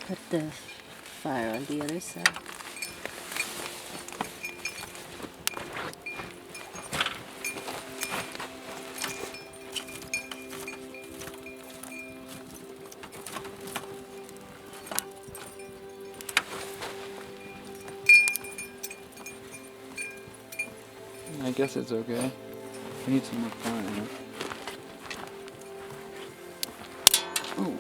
Put the fire on the other side. I guess it's okay. We need some more fire in it. Ooh.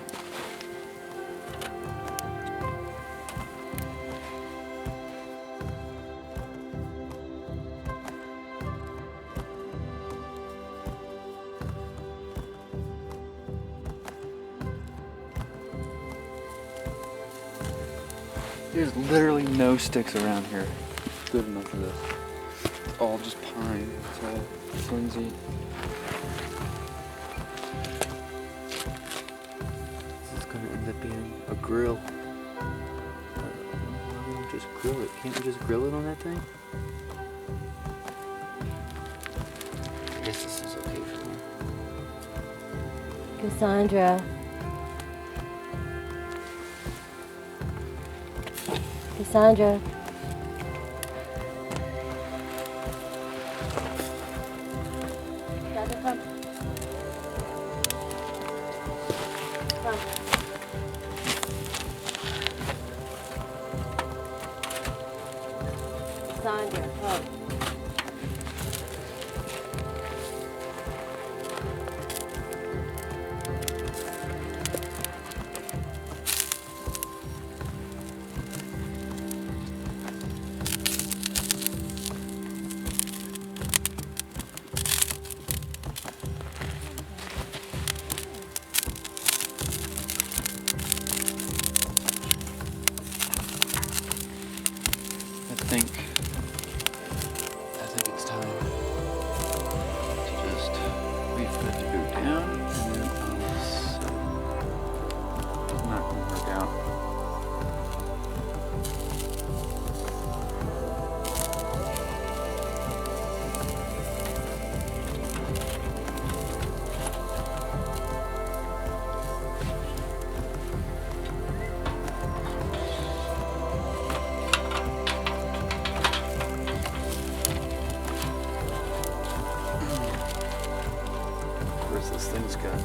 There's literally no sticks around here. Good enough for this. It's all just pine. It's all flimsy. This is gonna end up being a grill. Just grill it. Can't you just grill it on that thing? I guess this is okay for me. Cassandra. Cassandra. Come. Come. Cassandra, come. I think it's time to just wait for it to go down, and then it's not going to work out. This thing's got.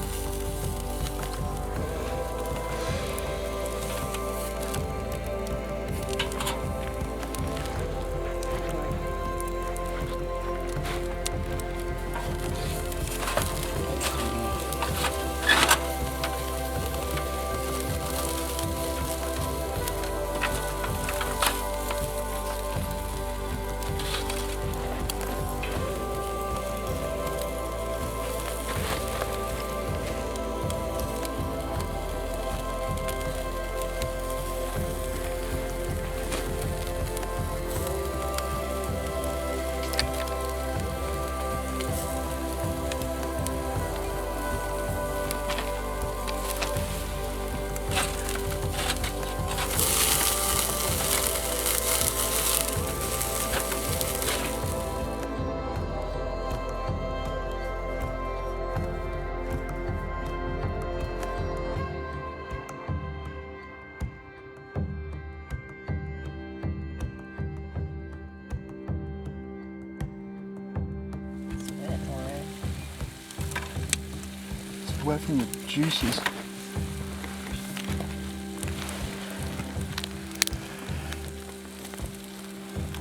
Wet from the juices.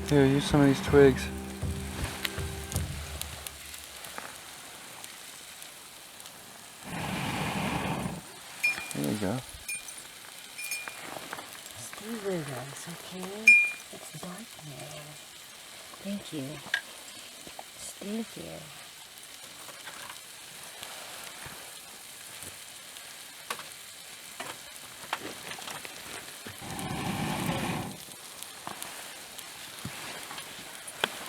Here, use some of these twigs. There you go. Stay with us, okay? It's dark now. Thank you. Stay here.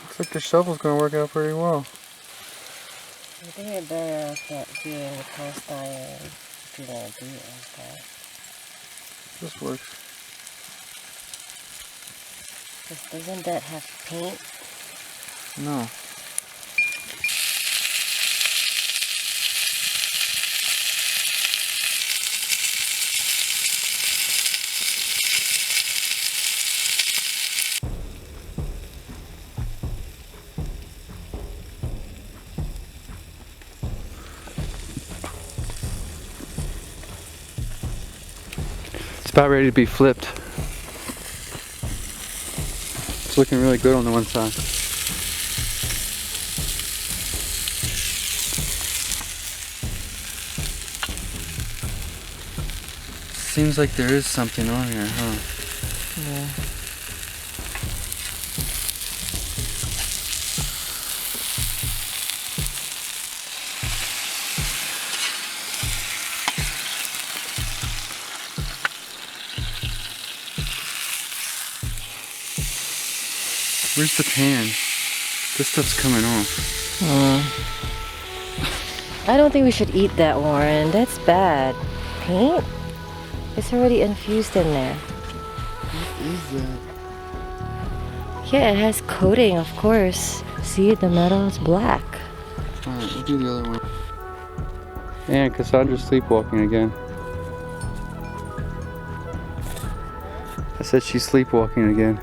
Looks like the shovel's gonna work out pretty well. I think I better off not doing the cast iron if you want to do it like that. This works. Doesn't that have paint? No. It's about ready to be flipped. It's looking really good on the one side. Seems like there is something on here, huh? Yeah. Where's the pan? This stuff's coming off. I don't think we should eat that, Warren. That's bad. Paint? It's already infused in there. What is that? Yeah, it has coating, of course. See, the metal is black. Alright, we'll do the other one. And Cassandra's sleepwalking again. I said she's sleepwalking again.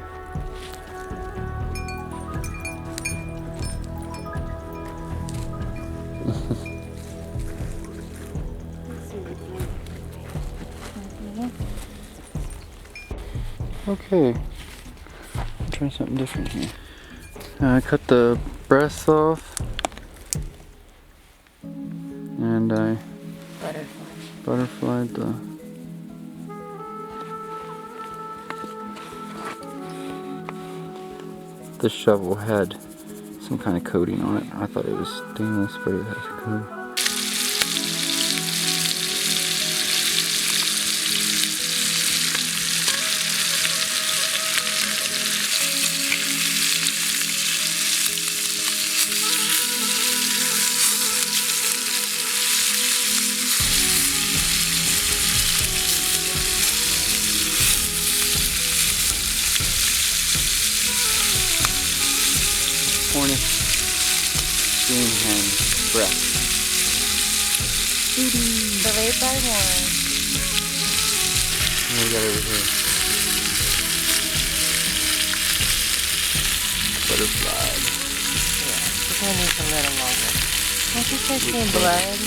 Okay, try something different here. I cut the breasts off, and I butterflied the shovel had some kind of coating on it. I thought it was stainless, but it has a coating. Cornish steam hen breast. Delayed by Warren. And we got over here. Butterfly. Yeah, it's gonna need a little longer. Can't you start seeing blood?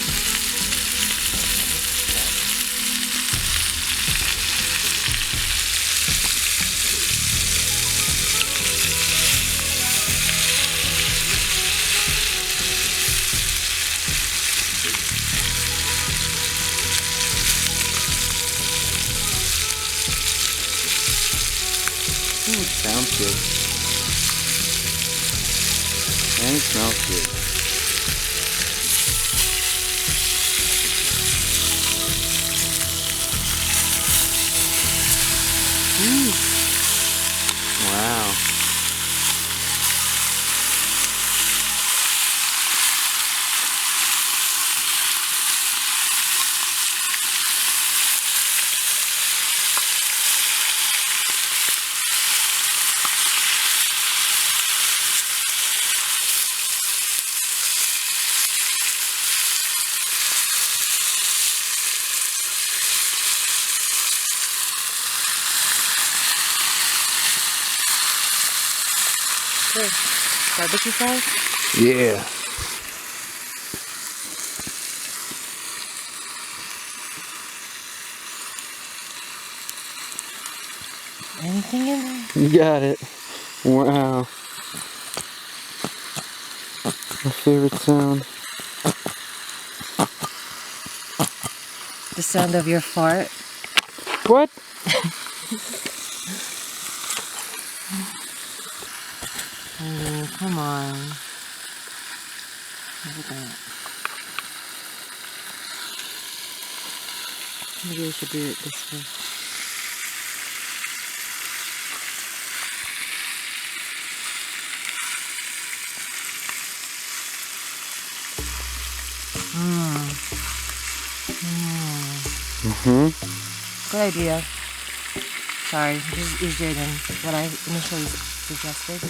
Ooh, it sounds good. And it smells good. Wow. Good. Barbecue sauce? Yeah. Anything in there? You got it. Wow. My favorite sound. The sound of your fart. What? Oh, come on. Look at that. Maybe I should do it this way. Mm-hmm. Good idea. Sorry, this is easier than what I initially suggested.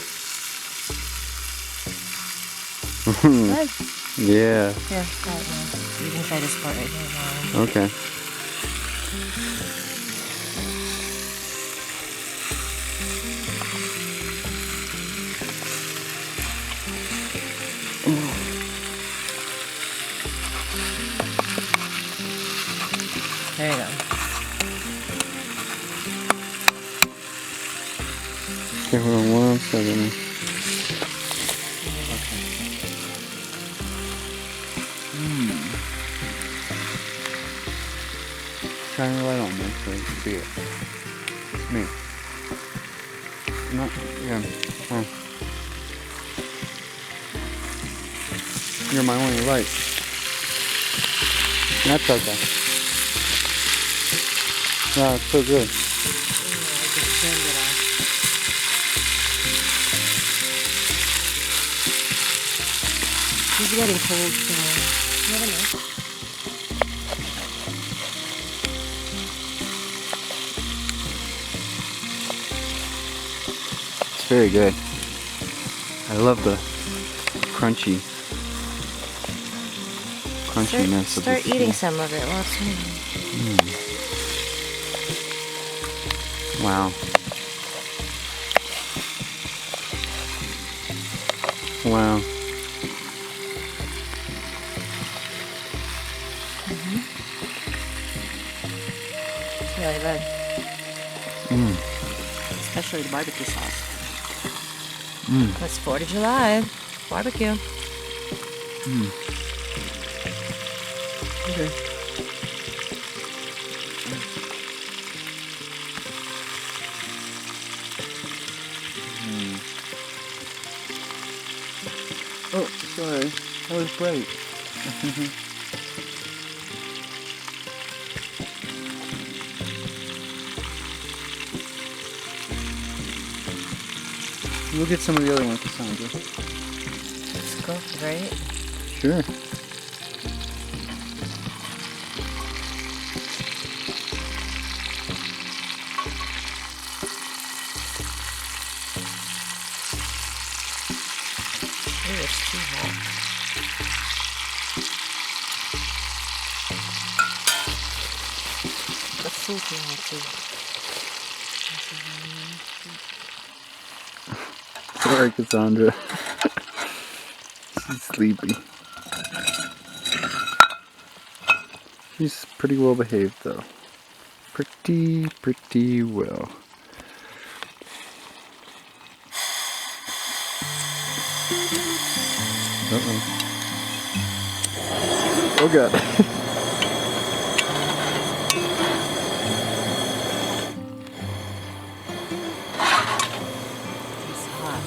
Good. Yeah. Here, try it now. You can try this part right here. Okay. There you go. Okay, hold on 1 second. Shine the light on this so you can see it. It's me. Not, yeah. Oh. You're my only light. That's okay. Wow, it's so good. I just turned it off. It's getting cold, so never know. It's very good. I love the crunchiness of Start this. eating some of it while it's moving. Wow. Wow. It's really good. Especially the barbecue sauce. That's 4th of July. Barbecue. Okay. Oh, sorry. That was bright. Look at some of the other ones, Cassandra. Let's go, right? Sure. Ooh, it's too hot. It's so too hot too. Sorry, Cassandra. She's sleepy. She's pretty well behaved, though. Pretty well. Uh-oh. Oh, God. It's hot.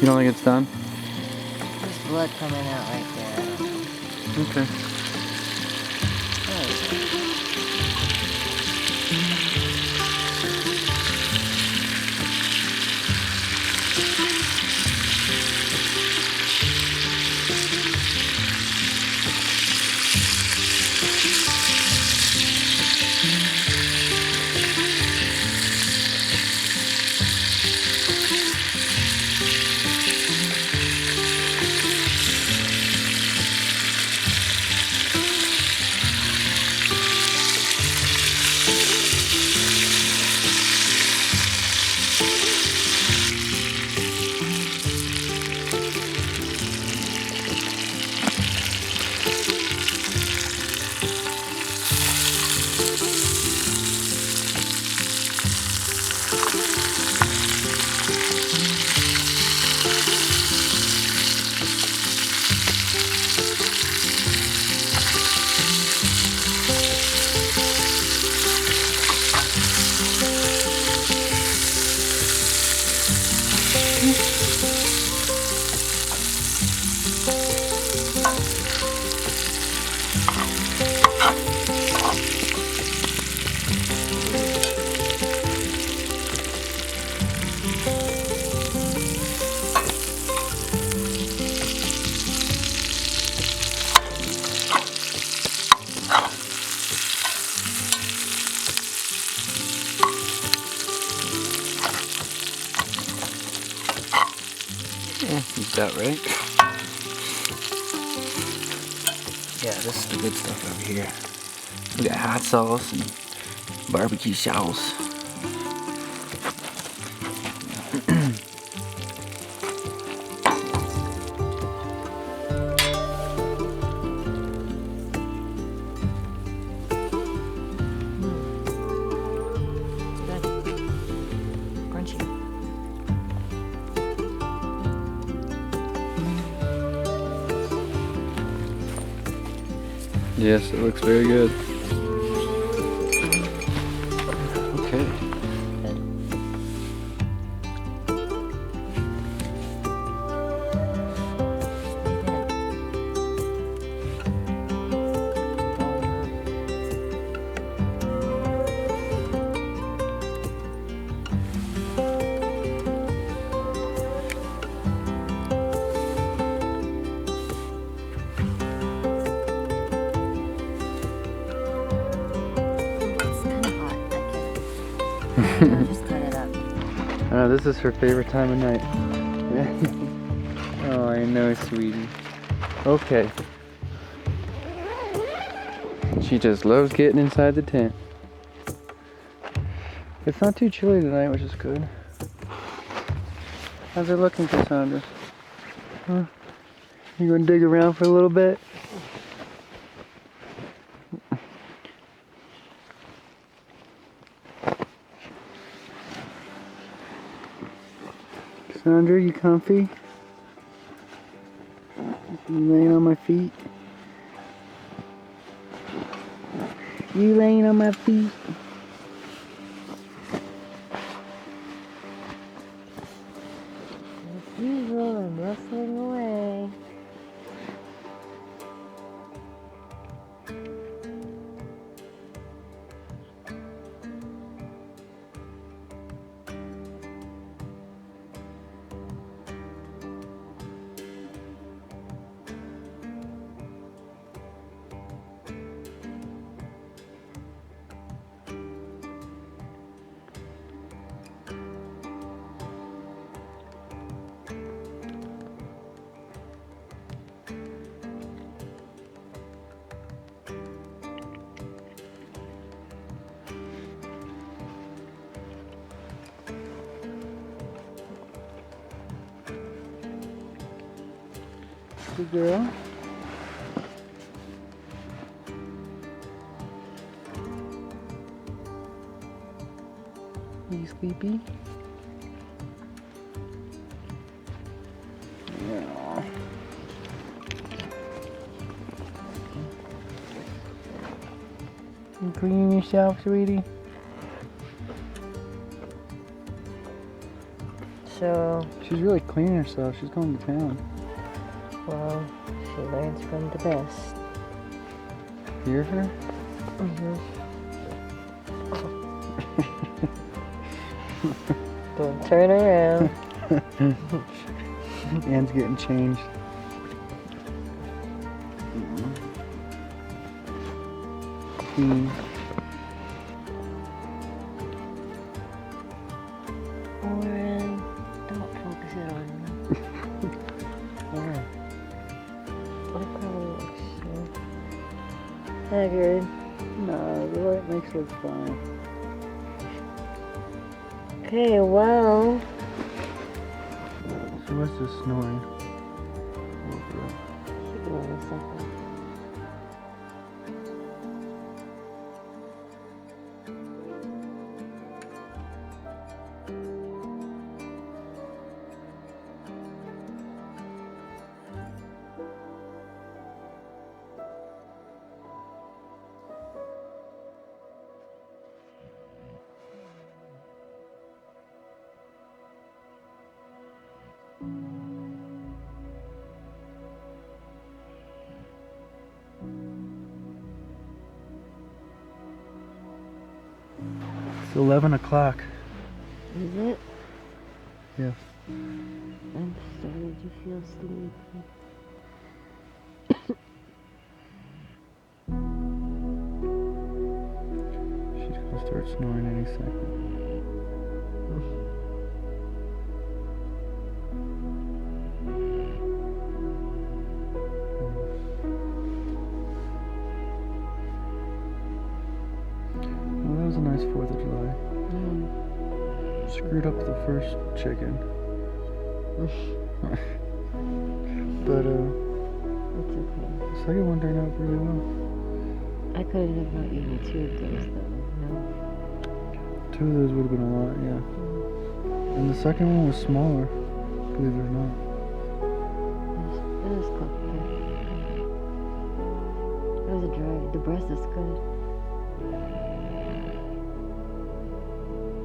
You don't think it's done? There's blood coming out right there. Okay. worked out, right? Yeah, this is the good stuff over here. We got hot sauce and barbecue sauce. Yes, it looks very good. Okay. Just cut it up. This is her favorite time of night. Oh, I know, sweetie. Okay. She just loves getting inside the tent. It's not too chilly tonight, which is good. How's it looking, Cassandra? Huh? You gonna dig around for a little bit? Cassandra, you comfy? You laying on my feet? You laying on my feet? As usual, I'm rustling away. Good girl. Are you sleepy? Yeah. You cleaning yourself, sweetie? So, She's really cleaning herself. She's going to town. well, she learns from the best. Hear her? Don't turn around. Anne's getting changed. Warren, don't focus it on me. Yeah. It probably looks haggard. No, the light makes it look fine. Okay, well. She was just snoring. Keep it on a second. It's 11 o'clock. Is it? Yes. I'm starting to feel sleepy. She's gonna start snoring any second. nice 4th of July. Screwed up the first chicken. But It's okay. the second one turned out really well. I couldn't have not eaten 2 of those though. No. 2 of those would have been a lot, yeah. And the second one was smaller, believe it or not. It was cooked good. It was dry. The breast is good.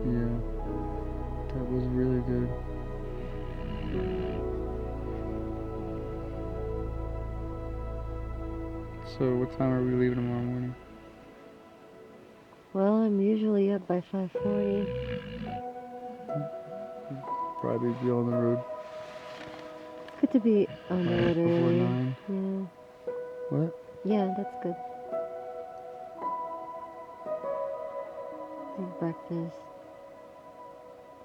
Yeah, that was really good. So what time are we leaving tomorrow morning? Well, I'm usually up by 5:40. Probably be on the road It's good to be on the road before early. 9. Yeah. What? Yeah, that's good. Eat breakfast.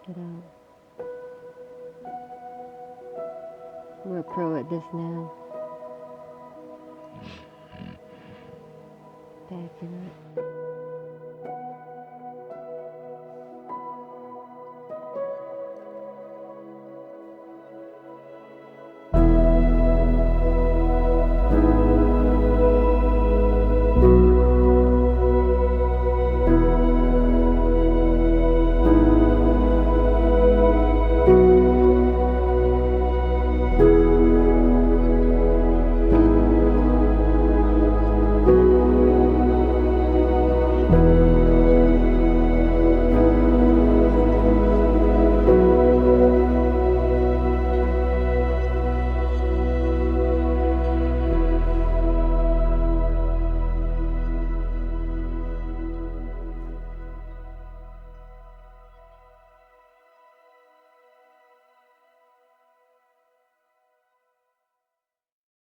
Get out. We're a pro at this now. Packing up.